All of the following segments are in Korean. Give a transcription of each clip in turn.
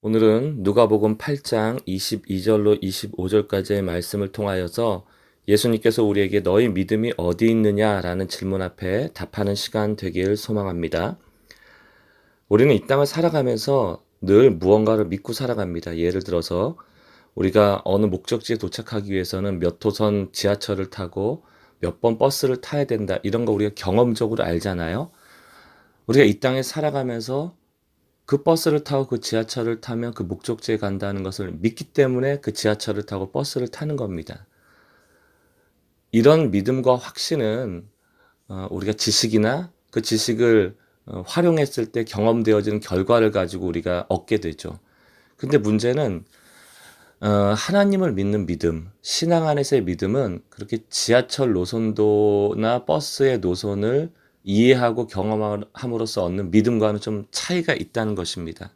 오늘은 누가복음 8장 22절로 25절까지의 말씀을 통하여서 예수님께서 우리에게 너희 믿음이 어디 있느냐라는 질문 앞에 답하는 시간 되길 소망합니다. 우리는 이 땅을 살아가면서 늘 무언가를 믿고 살아갑니다. 예를 들어서 우리가 어느 목적지에 도착하기 위해서는 몇 호선 지하철을 타고 몇 번 버스를 타야 된다. 이런 거 우리가 경험적으로 알잖아요. 우리가 이 땅에 살아가면서 그 버스를 타고 그 지하철을 타면 그 목적지에 간다는 것을 믿기 때문에 그 지하철을 타고 버스를 타는 겁니다. 이런 믿음과 확신은 우리가 지식이나 그 지식을 활용했을 때 경험되어지는 결과를 가지고 우리가 얻게 되죠. 근데 문제는 하나님을 믿는 믿음, 신앙 안에서의 믿음은 그렇게 지하철 노선도나 버스의 노선을 이해하고 경험함으로써 얻는 믿음과는 좀 차이가 있다는 것입니다.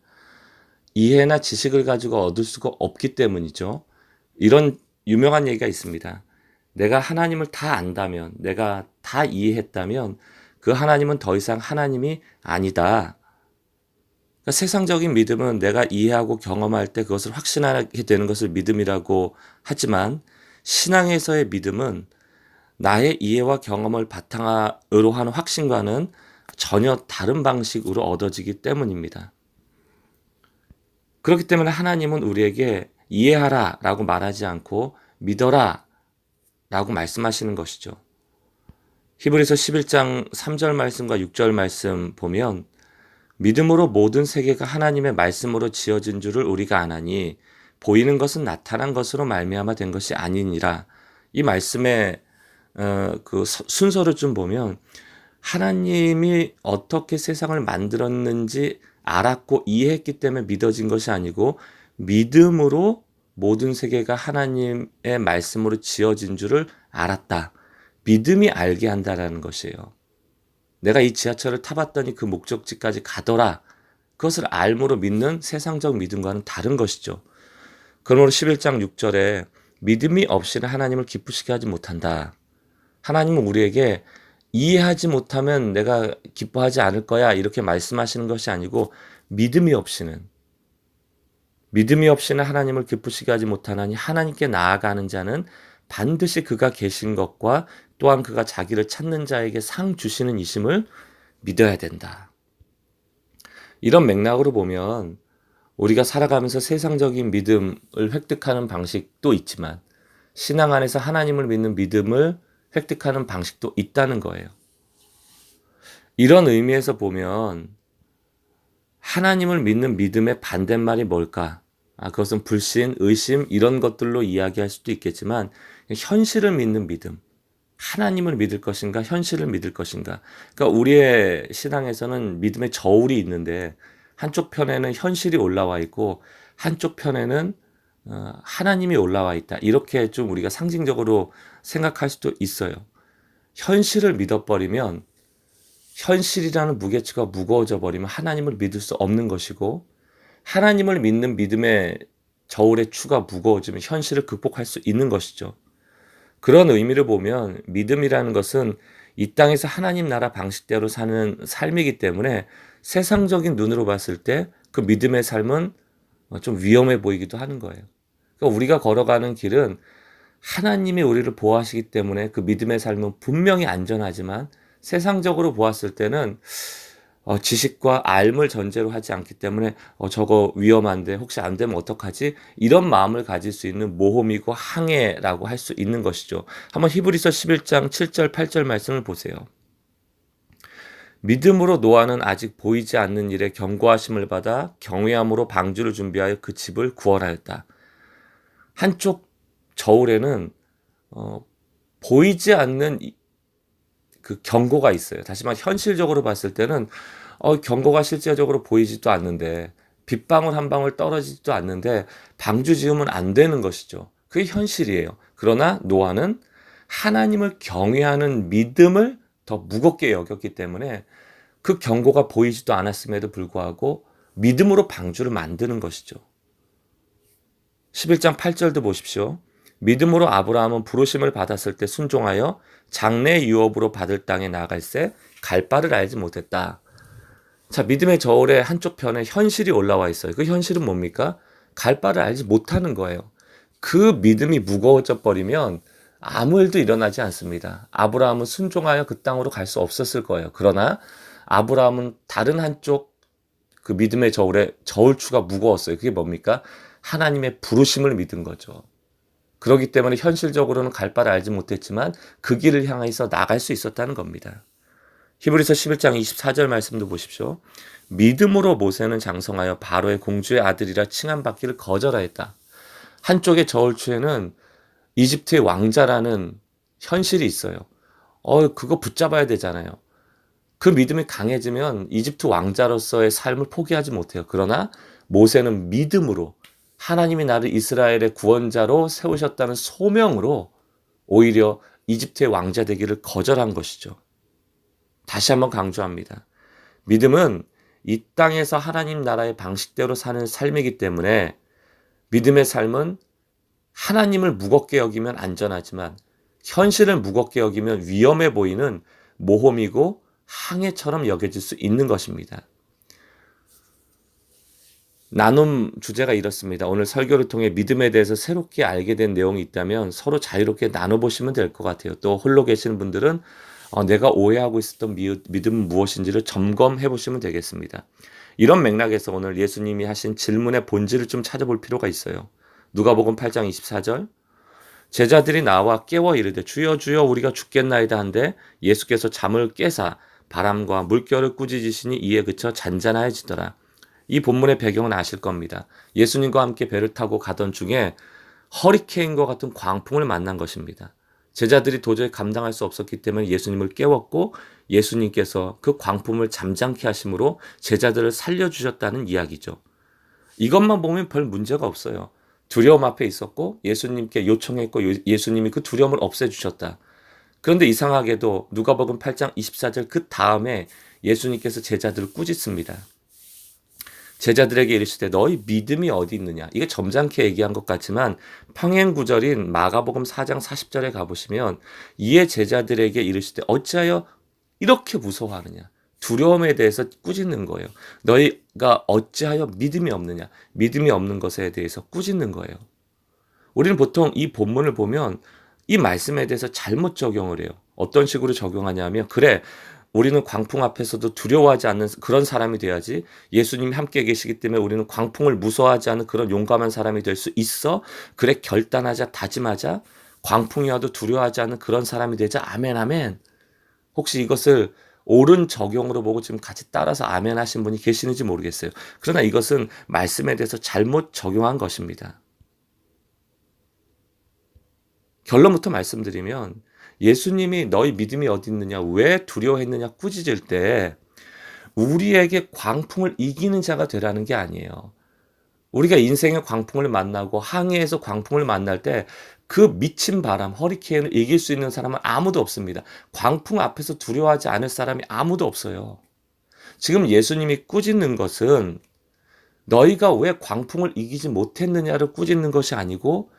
이해나 지식을 가지고 얻을 수가 없기 때문이죠. 이런 유명한 얘기가 있습니다. 내가 하나님을 다 안다면, 내가 다 이해했다면 그 하나님은 더 이상 하나님이 아니다. 그러니까 세상적인 믿음은 내가 이해하고 경험할 때 그것을 확신하게 되는 것을 믿음이라고 하지만 신앙에서의 믿음은 나의 이해와 경험을 바탕으로 하는 확신과는 전혀 다른 방식으로 얻어지기 때문입니다. 그렇기 때문에 하나님은 우리에게 이해하라 라고 말하지 않고 믿어라 라고 말씀하시는 것이죠. 히브리서 11장 3절 말씀과 6절 말씀 보면 믿음으로 모든 세계가 하나님의 말씀으로 지어진 줄을 우리가 아나니 보이는 것은 나타난 것으로 말미암아 된 것이 아니니라. 이 말씀의 그 순서를 좀 보면 하나님이 어떻게 세상을 만들었는지 알았고 이해했기 때문에 믿어진 것이 아니고 믿음으로 모든 세계가 하나님의 말씀으로 지어진 줄을 알았다. 믿음이 알게 한다라는 것이에요. 내가 이 지하철을 타봤더니 그 목적지까지 가더라. 그것을 알므로 믿는 세상적 믿음과는 다른 것이죠. 그러므로 11장 6절에 믿음이 없이는 하나님을 기쁘시게 하지 못한다. 하나님은 우리에게 이해하지 못하면 내가 기뻐하지 않을 거야 이렇게 말씀하시는 것이 아니고 믿음이 없이는 하나님을 기쁘시게 하지 못하나니 하나님께 나아가는 자는 반드시 그가 계신 것과 또한 그가 자기를 찾는 자에게 상 주시는 이심을 믿어야 된다. 이런 맥락으로 보면 우리가 살아가면서 세상적인 믿음을 획득하는 방식도 있지만 신앙 안에서 하나님을 믿는 믿음을 획득하는 방식도 있다는 거예요. 이런 의미에서 보면 하나님을 믿는 믿음의 반대말이 뭘까? 그것은 불신, 의심 이런 것들로 이야기할 수도 있겠지만 현실을 믿는 믿음, 하나님을 믿을 것인가, 현실을 믿을 것인가. 그러니까 우리의 신앙에서는 믿음의 저울이 있는데 한쪽 편에는 현실이 올라와 있고 한쪽 편에는 하나님이 올라와 있다. 이렇게 좀 우리가 상징적으로 생각할 수도 있어요. 현실을 믿어버리면 현실이라는 무게추가 무거워져 버리면 하나님을 믿을 수 없는 것이고 하나님을 믿는 믿음의 저울의 추가 무거워지면 현실을 극복할 수 있는 것이죠. 그런 의미를 보면 믿음이라는 것은 이 땅에서 하나님 나라 방식대로 사는 삶이기 때문에 세상적인 눈으로 봤을 때 그 믿음의 삶은 좀 위험해 보이기도 하는 거예요. 그러니까 우리가 걸어가는 길은 하나님이 우리를 보호하시기 때문에 그 믿음의 삶은 분명히 안전하지만 세상적으로 보았을 때는 지식과 알을 전제로 하지 않기 때문에 저거 위험한데 혹시 안 되면 어떡하지? 이런 마음을 가질 수 있는 모험이고 항해라고 할 수 있는 것이죠. 한번 히브리서 11장 7절 8절 말씀을 보세요. 믿음으로 노아는 아직 보이지 않는 일에 경고하심을 받아 경외함으로 방주를 준비하여 그 집을 구원하였다. 한쪽 저울에는 보이지 않는 그 경고가 있어요. 다시 말해 현실적으로 봤을 때는 경고가 실제적으로 보이지도 않는데 빗방울 한 방울 떨어지지도 않는데 방주 지으면 안 되는 것이죠. 그게 현실이에요. 그러나 노아는 하나님을 경외하는 믿음을 더 무겁게 여겼기 때문에 그 경고가 보이지도 않았음에도 불구하고 믿음으로 방주를 만드는 것이죠. 11장 8절도 보십시오. 믿음으로 아브라함은 부르심을 받았을 때 순종하여 장래 유업으로 받을 땅에 나갈새 갈 바를 알지 못했다. 자, 믿음의 저울의 한쪽 편에 현실이 올라와 있어요. 그 현실은 뭡니까? 갈 바를 알지 못하는 거예요. 그 믿음이 무거워져 버리면 아무 일도 일어나지 않습니다. 아브라함은 순종하여 그 땅으로 갈 수 없었을 거예요. 그러나 아브라함은 다른 한쪽 그 믿음의 저울에 저울추가 무거웠어요. 그게 뭡니까? 하나님의 부르심을 믿은 거죠. 그렇기 때문에 현실적으로는 갈 바를 알지 못했지만 그 길을 향해서 나갈 수 있었다는 겁니다. 히브리서 11장 24절 말씀도 보십시오. 믿음으로 모세는 장성하여 바로의 공주의 아들이라 칭함받기를 거절하였다. 한쪽의 저울추에는 이집트의 왕자라는 현실이 있어요. 그거 붙잡아야 되잖아요. 그 믿음이 강해지면 이집트 왕자로서의 삶을 포기하지 못해요. 그러나 모세는 믿음으로 하나님이 나를 이스라엘의 구원자로 세우셨다는 소명으로 오히려 이집트의 왕자 되기를 거절한 것이죠. 다시 한번 강조합니다. 믿음은 이 땅에서 하나님 나라의 방식대로 사는 삶이기 때문에 믿음의 삶은 하나님을 무겁게 여기면 안전하지만 현실을 무겁게 여기면 위험해 보이는 모험이고 항해처럼 여겨질 수 있는 것입니다. 나눔 주제가 이렇습니다. 오늘 설교를 통해 믿음에 대해서 새롭게 알게 된 내용이 있다면 서로 자유롭게 나눠보시면 될 것 같아요. 또 홀로 계시는 분들은 내가 오해하고 있었던 믿음은 무엇인지를 점검해 보시면 되겠습니다. 이런 맥락에서 오늘 예수님이 하신 질문의 본질을 좀 찾아볼 필요가 있어요. 누가복음 8장 24절 제자들이 나와 깨워 이르되 주여 주여 우리가 죽겠나이다 한데 예수께서 잠을 깨사 바람과 물결을 꾸짖으시니 이에 그쳐 잔잔하여지더라. 이 본문의 배경은 아실 겁니다. 예수님과 함께 배를 타고 가던 중에 허리케인과 같은 광풍을 만난 것입니다. 제자들이 도저히 감당할 수 없었기 때문에 예수님을 깨웠고 예수님께서 그 광풍을 잠잠케 하심으로 제자들을 살려주셨다는 이야기죠. 이것만 보면 별 문제가 없어요. 두려움 앞에 있었고 예수님께 요청했고 예수님이 그 두려움을 없애주셨다. 그런데 이상하게도 누가복음 8장 24절 그 다음에 예수님께서 제자들을 꾸짖습니다. 제자들에게 이르시되 너희 믿음이 어디 있느냐. 이게 점잖게 얘기한 것 같지만 평행 구절인 마가복음 4장 40절에 가보시면 이에 제자들에게 이르시되 어찌하여 이렇게 무서워하느냐. 두려움에 대해서 꾸짖는 거예요. 너희가 어찌하여 믿음이 없느냐. 믿음이 없는 것에 대해서 꾸짖는 거예요. 우리는 보통 이 본문을 보면 이 말씀에 대해서 잘못 적용을 해요. 어떤 식으로 적용하냐면 그래 우리는 광풍 앞에서도 두려워하지 않는 그런 사람이 돼야지. 예수님이 함께 계시기 때문에 우리는 광풍을 무서워하지 않는 그런 용감한 사람이 될 수 있어. 그래 결단하자 다짐하자. 광풍이 와도 두려워하지 않는 그런 사람이 되자. 아멘 아멘. 혹시 이것을 옳은 적용으로 보고 지금 같이 따라서 아멘 하신 분이 계시는지 모르겠어요. 그러나 이것은 말씀에 대해서 잘못 적용한 것입니다. 결론부터 말씀드리면 예수님이 너희 믿음이 어디 있느냐, 왜 두려워했느냐 꾸짖을 때 우리에게 광풍을 이기는 자가 되라는 게 아니에요. 우리가 인생의 광풍을 만나고 항해에서 광풍을 만날 때 그 미친 바람, 허리케인을 이길 수 있는 사람은 아무도 없습니다. 광풍 앞에서 두려워하지 않을 사람이 아무도 없어요. 지금 예수님이 꾸짖는 것은 너희가 왜 광풍을 이기지 못했느냐를 꾸짖는 것이 아니고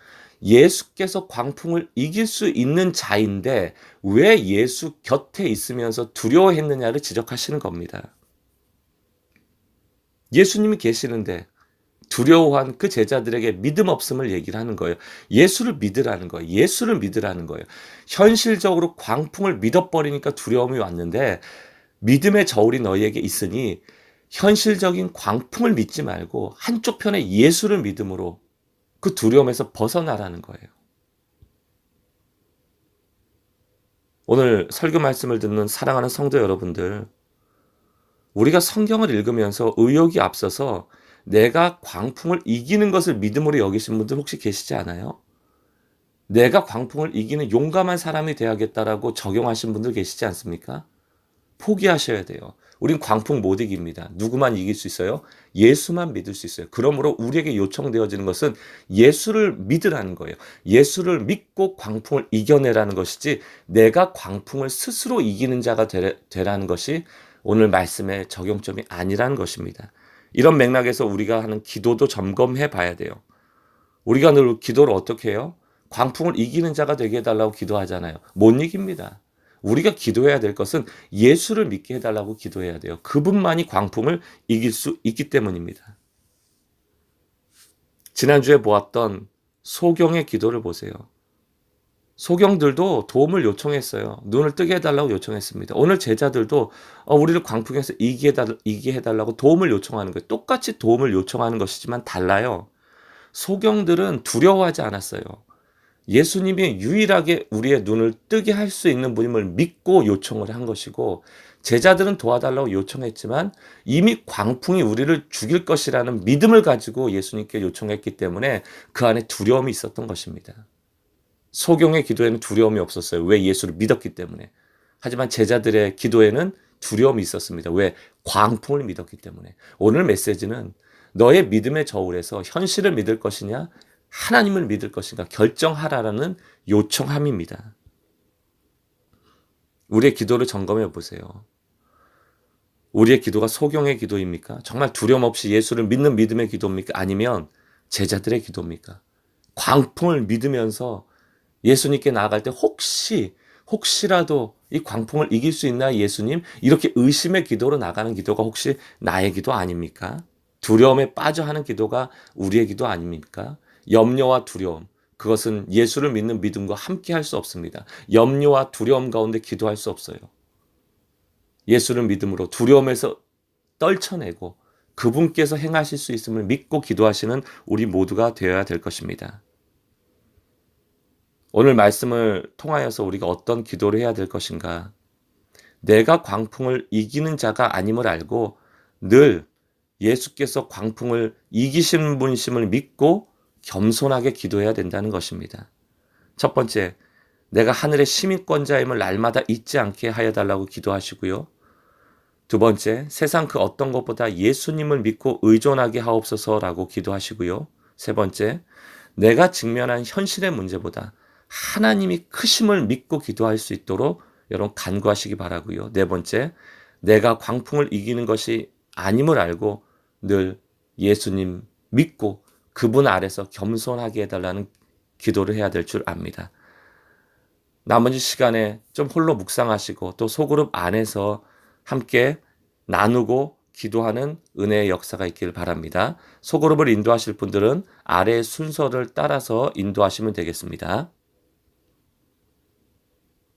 예수께서 광풍을 이길 수 있는 자인데 왜 예수 곁에 있으면서 두려워했느냐를 지적하시는 겁니다. 예수님이 계시는데 두려워한 그 제자들에게 믿음 없음을 얘기를 하는 거예요. 예수를 믿으라는 거예요. 예수를 믿으라는 거예요. 현실적으로 광풍을 믿어버리니까 두려움이 왔는데 믿음의 저울이 너희에게 있으니 현실적인 광풍을 믿지 말고 한쪽 편에 예수를 믿음으로 그 두려움에서 벗어나라는 거예요. 오늘 설교 말씀을 듣는 사랑하는 성도 여러분들, 우리가 성경을 읽으면서 의욕이 앞서서 내가 광풍을 이기는 것을 믿음으로 여기신 분들 혹시 계시지 않아요? 내가 광풍을 이기는 용감한 사람이 되어야겠다라고 적용하신 분들 계시지 않습니까? 포기하셔야 돼요. 우린 광풍 못 이깁니다. 누구만 이길 수 있어요? 예수만 믿을 수 있어요. 그러므로 우리에게 요청되어지는 것은 예수를 믿으라는 거예요. 예수를 믿고 광풍을 이겨내라는 것이지 내가 광풍을 스스로 이기는 자가 되라는 것이 오늘 말씀의 적용점이 아니라는 것입니다. 이런 맥락에서 우리가 하는 기도도 점검해 봐야 돼요. 우리가 늘 기도를 어떻게 해요? 광풍을 이기는 자가 되게 해달라고 기도하잖아요. 못 이깁니다. 우리가 기도해야 될 것은 예수를 믿게 해달라고 기도해야 돼요. 그분만이 광풍을 이길 수 있기 때문입니다. 지난주에 보았던 소경의 기도를 보세요. 소경들도 도움을 요청했어요. 눈을 뜨게 해달라고 요청했습니다. 오늘 제자들도 우리를 광풍에서 이기게 해달라고 도움을 요청하는 거예요. 똑같이 도움을 요청하는 것이지만 달라요. 소경들은 두려워하지 않았어요. 예수님이 유일하게 우리의 눈을 뜨게 할 수 있는 분임을 믿고 요청을 한 것이고, 제자들은 도와달라고 요청했지만 이미 광풍이 우리를 죽일 것이라는 믿음을 가지고 예수님께 요청했기 때문에 그 안에 두려움이 있었던 것입니다. 소경의 기도에는 두려움이 없었어요. 왜? 예수를 믿었기 때문에. 하지만 제자들의 기도에는 두려움이 있었습니다. 왜? 광풍을 믿었기 때문에. 오늘 메시지는 너의 믿음의 저울에서 현실을 믿을 것이냐, 하나님을 믿을 것인가 결정하라라는 요청함입니다. 우리의 기도를 점검해 보세요. 우리의 기도가 소경의 기도입니까? 정말 두려움 없이 예수를 믿는 믿음의 기도입니까? 아니면 제자들의 기도입니까? 광풍을 믿으면서 예수님께 나아갈 때 혹시라도 이 광풍을 이길 수 있나 예수님? 이렇게 의심의 기도로 나가는 기도가 혹시 나의 기도 아닙니까? 두려움에 빠져 하는 기도가 우리의 기도 아닙니까? 염려와 두려움, 그것은 예수를 믿는 믿음과 함께 할 수 없습니다. 염려와 두려움 가운데 기도할 수 없어요. 예수를 믿음으로 두려움에서 떨쳐내고 그분께서 행하실 수 있음을 믿고 기도하시는 우리 모두가 되어야 될 것입니다. 오늘 말씀을 통하여서 우리가 어떤 기도를 해야 될 것인가? 내가 광풍을 이기는 자가 아님을 알고 늘 예수께서 광풍을 이기신 분이심을 믿고 겸손하게 기도해야 된다는 것입니다. 첫 번째, 내가 하늘의 시민권자임을 날마다 잊지 않게 하여 달라고 기도하시고요. 두 번째, 세상 그 어떤 것보다 예수님을 믿고 의존하게 하옵소서라고 기도하시고요. 세 번째, 내가 직면한 현실의 문제보다 하나님이 크심을 믿고 기도할 수 있도록 여러분 간구하시기 바라고요. 네 번째, 내가 광풍을 이기는 것이 아님을 알고 늘 예수님 믿고 그분 아래서 겸손하게 해달라는 기도를 해야 될 줄 압니다. 나머지 시간에 좀 홀로 묵상하시고 또 소그룹 안에서 함께 나누고 기도하는 은혜의 역사가 있길 바랍니다. 소그룹을 인도하실 분들은 아래의 순서를 따라서 인도하시면 되겠습니다.